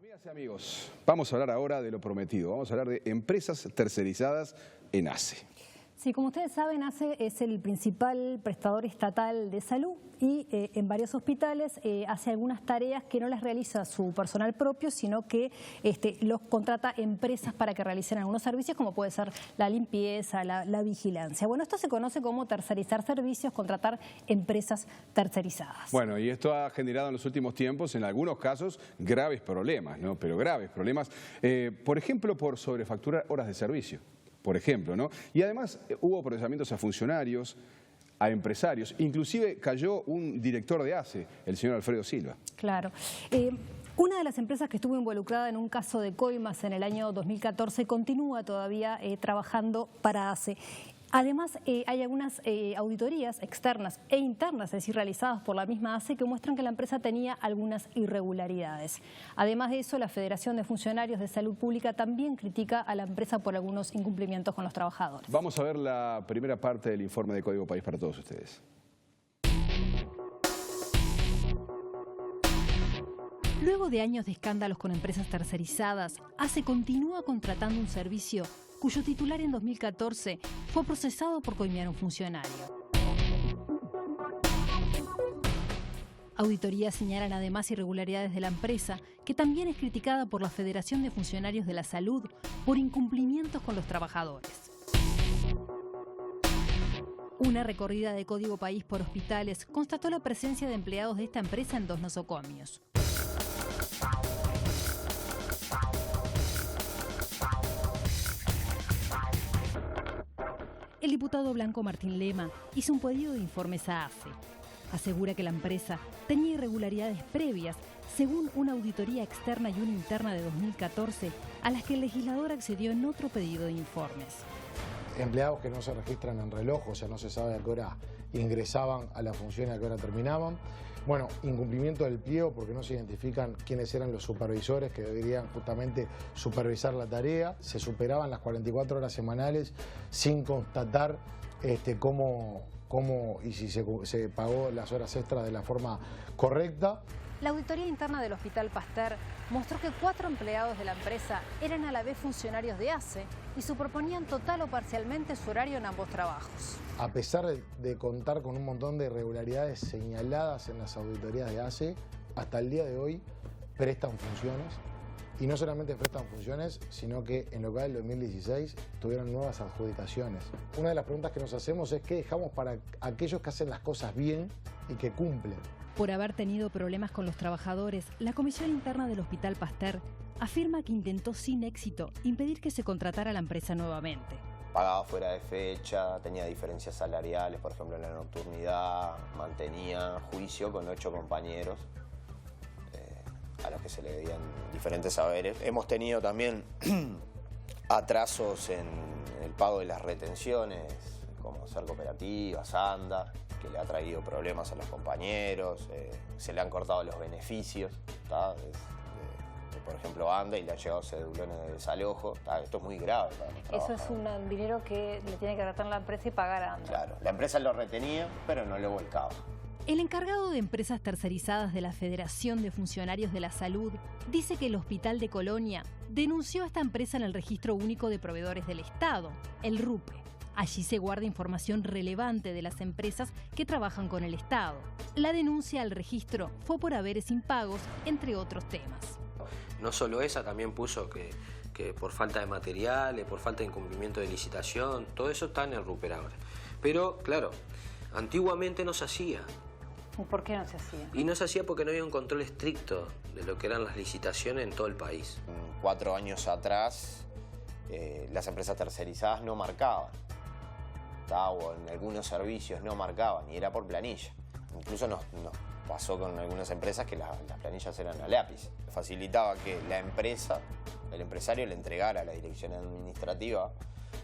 Amigas y amigos, vamos a hablar ahora de lo prometido. Vamos a hablar de empresas tercerizadas en ACE. Sí, como ustedes saben, ACE es el principal prestador estatal de salud y en varios hospitales hace algunas tareas que no las realiza su personal propio, sino que los contrata empresas para que realicen algunos servicios, como puede ser la limpieza, la vigilancia. Bueno, esto se conoce como tercerizar servicios, contratar empresas tercerizadas. Bueno, y esto ha generado en los últimos tiempos, en algunos casos, graves problemas, ¿no? Pero graves problemas, por ejemplo, por sobrefacturar horas de servicio. Por ejemplo, ¿no? Y además hubo procesamientos a funcionarios, a empresarios, inclusive cayó un director de ACE, el señor Alfredo Silva. Claro. Una de las empresas que estuvo involucrada en un caso de coimas en el año 2014 continúa todavía trabajando para ACE. Además, hay algunas auditorías externas e internas, es decir, realizadas por la misma ACE, que muestran que la empresa tenía algunas irregularidades. Además de eso, la Federación de Funcionarios de Salud Pública también critica a la empresa por algunos incumplimientos con los trabajadores. Vamos a ver la primera parte del informe de Código País para todos ustedes. Luego de años de escándalos con empresas tercerizadas, ACE continúa contratando un servicio cuyo titular en 2014 fue procesado por coimear a un funcionario. Auditorías señalan además irregularidades de la empresa, que también es criticada por la Federación de Funcionarios de la Salud por incumplimientos con los trabajadores. Una recorrida de Código País por hospitales constató la presencia de empleados de esta empresa en 2 nosocomios. El diputado Blanco Martín Lema hizo un pedido de informes a ACE. Asegura que la empresa tenía irregularidades previas, según una auditoría externa y una interna de 2014, a las que el legislador accedió en otro pedido de informes. Empleados que no se registran en reloj, o sea, no se sabe a qué hora ingresaban a la función y a qué hora terminaban. Bueno, incumplimiento del pliego porque no se identifican quiénes eran los supervisores que deberían justamente supervisar la tarea. Se superaban las 44 horas semanales sin constatar cómo y si se pagó las horas extras de la forma correcta. La auditoría interna del Hospital Pasteur mostró que 4 empleados de la empresa eran a la vez funcionarios de ACE y superponían total o parcialmente su horario en ambos trabajos. A pesar de contar con un montón de irregularidades señaladas en las auditorías de ACE, hasta el día de hoy prestan funciones. Y no solamente prestan funciones, sino que en lo que va del 2016 tuvieron nuevas adjudicaciones. Una de las preguntas que nos hacemos es qué dejamos para aquellos que hacen las cosas bien y que cumplen. Por haber tenido problemas con los trabajadores, la Comisión Interna del Hospital Pasteur afirma que intentó sin éxito impedir que se contratara la empresa nuevamente. Pagaba fuera de fecha, tenía diferencias salariales, por ejemplo en la nocturnidad, mantenía juicio con 8 compañeros a los que se le debían diferentes saberes. Hemos tenido también atrasos en el pago de las retenciones, como ser cooperativas, ANDA, que le ha traído problemas a los compañeros, se le han cortado los beneficios, por ejemplo ANDA, y le han llegado cedulones de desalojo. Esto es muy grave para los trabajadores. Eso es un dinero que le tiene que retornar la empresa y pagar a ANDA. Claro, la empresa lo retenía, pero no lo volcaba. El encargado de empresas tercerizadas de la Federación de Funcionarios de la Salud dice que el Hospital de Colonia denunció a esta empresa en el Registro Único de Proveedores del Estado, el RUPE. Allí se guarda información relevante de las empresas que trabajan con el Estado. La denuncia al registro fue por haberes impagos, entre otros temas. No solo esa, también puso que por falta de materiales, por falta de incumplimiento de licitación, todo eso está en el RUPE ahora. Pero, claro, antiguamente no se hacía. ¿Y por qué no se hacía? Y no se hacía porque no había un control estricto de lo que eran las licitaciones en todo el país. 4 años atrás, las empresas tercerizadas no marcaban. O en algunos servicios no marcaban, y era por planilla. Incluso nos pasó con algunas empresas que las planillas eran a lápiz. Facilitaba que la empresa, el empresario le entregara a la dirección administrativa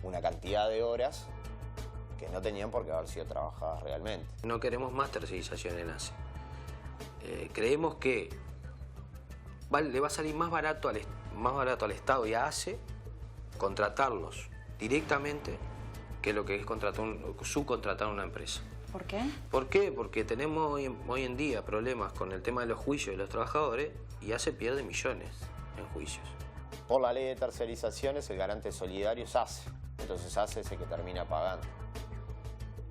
una cantidad de horas que no tenían por qué haber sido trabajadas realmente. No queremos más tercerización en ACE. Creemos que le va a salir más barato al Estado y a ACE contratarlos directamente que lo que es subcontratar una empresa. ¿Por qué? ¿Por qué? Porque tenemos hoy en día problemas con el tema de los juicios de los trabajadores y ACE pierde millones. en juicios. Por la ley de tercerizaciones, el garante solidario es ACE. Entonces ACE es el que termina pagando.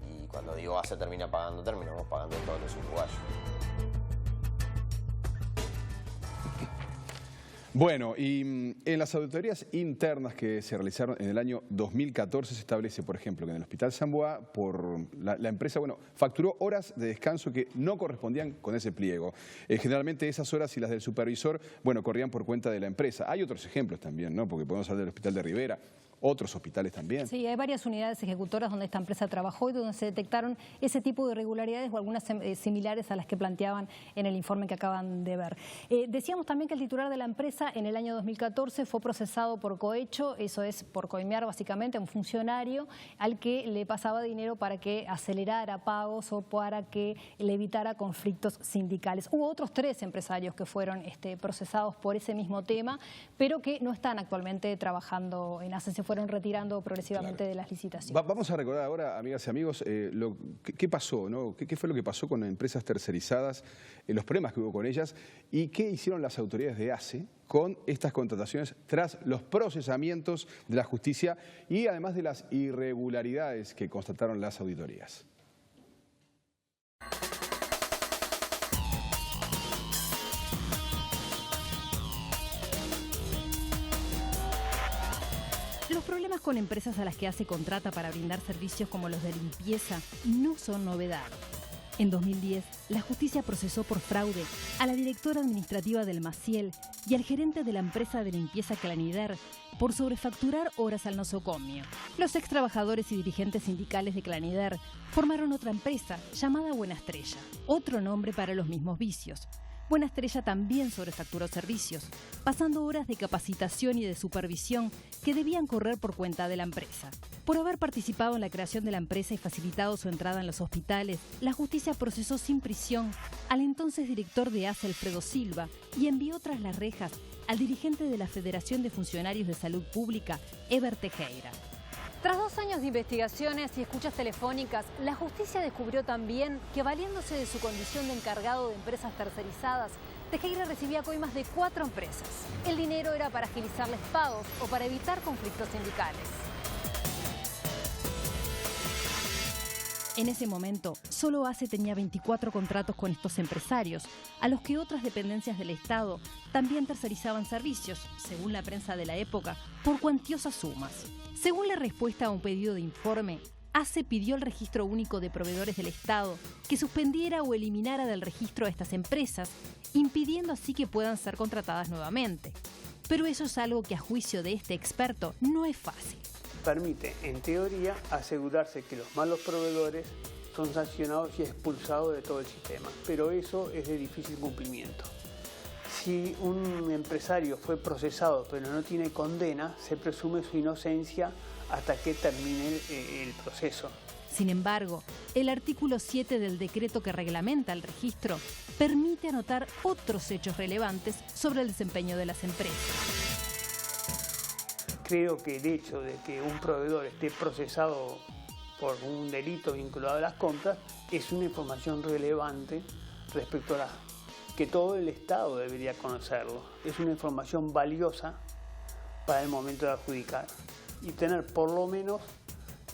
Y cuando digo ACE termina pagando, terminamos pagando todos los uruguayos. Bueno, y en las auditorías internas que se realizaron en el año 2014 se establece, por ejemplo, que en el Hospital San Boa, la empresa, facturó horas de descanso que no correspondían con ese pliego. Generalmente esas horas y las del supervisor, corrían por cuenta de la empresa. Hay otros ejemplos también, ¿no? Porque podemos hablar del Hospital de Rivera, otros hospitales también. Sí, hay varias unidades ejecutoras donde esta empresa trabajó y donde se detectaron ese tipo de irregularidades o algunas similares a las que planteaban en el informe que acaban de ver. Decíamos también que el titular de la empresa en el año 2014 fue procesado por cohecho, eso es por coimear básicamente a un funcionario al que le pasaba dinero para que acelerara pagos o para que le evitara conflictos sindicales. Hubo otros 3 empresarios que fueron procesados por ese mismo tema, pero que no están actualmente trabajando en ACE, se fueron retirando progresivamente de las licitaciones. Vamos a recordar ahora, amigas y amigos, qué pasó, ¿no? ¿Qué fue lo que pasó con empresas tercerizadas, los problemas que hubo con ellas y qué hicieron las autoridades de ACE con estas contrataciones tras los procesamientos de la justicia y además de las irregularidades que constataron las auditorías? Los problemas con empresas a las que ACE contrata para brindar servicios como los de limpieza no son novedad. En 2010, la justicia procesó por fraude a la directora administrativa del Maciel y al gerente de la empresa de limpieza Clanider por sobrefacturar horas al nosocomio. Los ex trabajadores y dirigentes sindicales de Clanider formaron otra empresa llamada Buena Estrella, otro nombre para los mismos vicios. Buena Estrella también sobrefacturó servicios, pasando horas de capacitación y de supervisión que debían correr por cuenta de la empresa. Por haber participado en la creación de la empresa y facilitado su entrada en los hospitales, la justicia procesó sin prisión al entonces director de ACE, Alfredo Silva, y envió tras las rejas al dirigente de la Federación de Funcionarios de Salud Pública, Eber Tejera. Tras 2 años de investigaciones y escuchas telefónicas, la justicia descubrió también que, valiéndose de su condición de encargado de empresas tercerizadas, Tejera recibía coimas de 4 empresas. El dinero era para agilizarles pagos o para evitar conflictos sindicales. En ese momento, solo ACE tenía 24 contratos con estos empresarios, a los que otras dependencias del Estado también tercerizaban servicios, según la prensa de la época, por cuantiosas sumas. Según la respuesta a un pedido de informe, ACE pidió al Registro Único de Proveedores del Estado que suspendiera o eliminara del registro a estas empresas, impidiendo así que puedan ser contratadas nuevamente. Pero eso es algo que a juicio de este experto no es fácil. Permite, en teoría, asegurarse que los malos proveedores son sancionados y expulsados de todo el sistema, pero eso es de difícil cumplimiento. Si un empresario fue procesado pero no tiene condena, se presume su inocencia hasta que termine el proceso. Sin embargo, el artículo 7 del decreto que reglamenta el registro permite anotar otros hechos relevantes sobre el desempeño de las empresas. Creo que el hecho de que un proveedor esté procesado por un delito vinculado a las compras es una información relevante respecto a que todo el Estado debería conocerlo. Es una información valiosa para el momento de adjudicar y tener por lo menos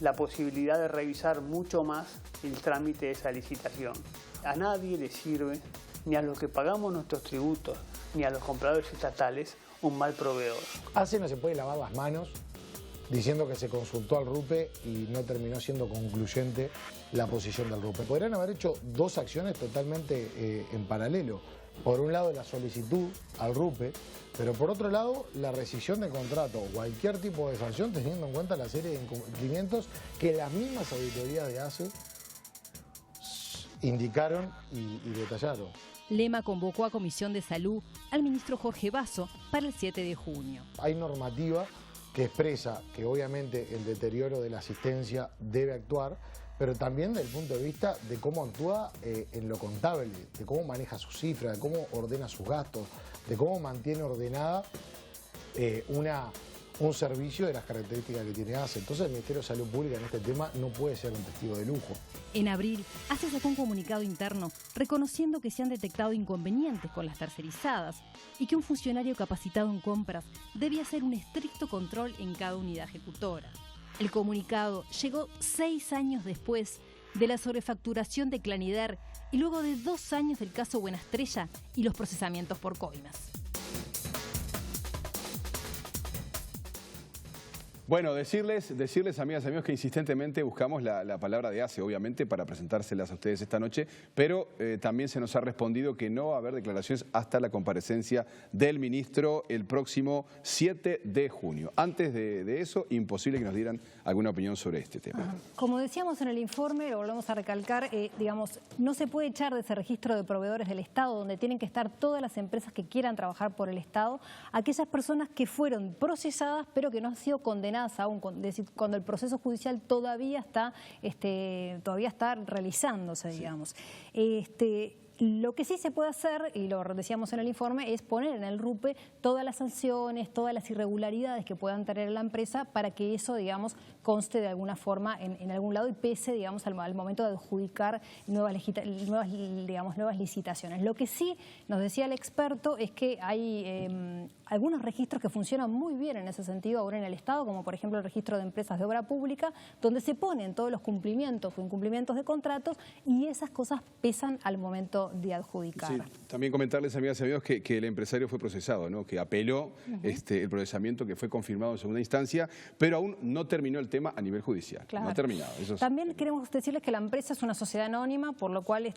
la posibilidad de revisar mucho más el trámite de esa licitación. A nadie le sirve, ni a los que pagamos nuestros tributos, ni a los compradores estatales, un mal proveedor. ACE no se puede lavar las manos diciendo que se consultó al RUPE y no terminó siendo concluyente la posición del RUPE. Podrían haber hecho 2 acciones totalmente en paralelo. Por un lado, la solicitud al RUPE, pero por otro lado, la rescisión de contrato o cualquier tipo de sanción teniendo en cuenta la serie de incumplimientos que las mismas auditorías de ACE indicaron y detallaron. Lema convocó a Comisión de Salud al ministro Jorge Basso para el 7 de junio. Hay normativa que expresa que obviamente el deterioro de la asistencia debe actuar, pero también desde el punto de vista de cómo actúa en lo contable, de cómo maneja sus cifras, de cómo ordena sus gastos, de cómo mantiene ordenada un servicio de las características que tiene ACE. Entonces el Ministerio de Salud Pública en este tema no puede ser un testigo de lujo. En abril, ACE sacó un comunicado interno reconociendo que se han detectado inconvenientes con las tercerizadas y que un funcionario capacitado en compras debía hacer un estricto control en cada unidad ejecutora. El comunicado llegó 6 años después de la sobrefacturación de Clanider y luego de 2 años del caso Buena Estrella y los procesamientos por coimas. Bueno, decirles, amigas y amigos, que insistentemente buscamos la palabra de ACE, obviamente, para presentárselas a ustedes esta noche, pero también se nos ha respondido que no va a haber declaraciones hasta la comparecencia del ministro el próximo 7 de junio. Antes de eso, imposible que nos dieran alguna opinión sobre este tema. Ajá. Como decíamos en el informe, lo volvemos a recalcar, digamos, no se puede echar de ese registro de proveedores del Estado, donde tienen que estar todas las empresas que quieran trabajar por el Estado, aquellas personas que fueron procesadas, pero que no han sido condenadas aún, cuando el proceso judicial todavía está realizándose, digamos. Lo que sí se puede hacer, y lo decíamos en el informe, es poner en el RUPE todas las sanciones, todas las irregularidades que puedan tener la empresa para que eso, digamos, conste de alguna forma en algún lado y pese, digamos, al momento de adjudicar nuevas licitaciones. Lo que sí nos decía el experto es que hay algunos registros que funcionan muy bien en ese sentido ahora en el Estado, como por ejemplo el registro de empresas de obra pública, donde se ponen todos los cumplimientos o incumplimientos de contratos y esas cosas pesan al momento de adjudicar. Sí, también comentarles, amigas y amigos, que el empresario fue procesado, ¿no? Que apeló el procesamiento que fue confirmado en segunda instancia, pero aún no terminó el tema a nivel judicial. Claro. No ha terminado. También queremos decirles que la empresa es una sociedad anónima, por lo cual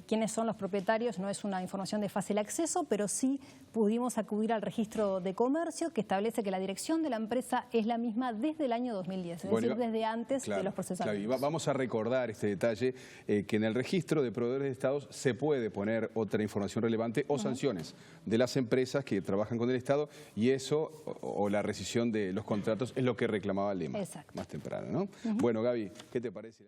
quiénes son los propietarios no es una información de fácil acceso, pero sí pudimos acudir al registro de comercio que establece que la dirección de la empresa es la misma desde el año 2010, es decir, desde antes de los procesamientos. Claro, y vamos a recordar este detalle, que en el registro de proveedores de Estados se puede poner otra información relevante o sanciones de las empresas que trabajan con el Estado y eso, o la rescisión de los contratos, es lo que reclamaba Lema más temprano, ¿no? Bueno, Gaby, ¿qué te parece?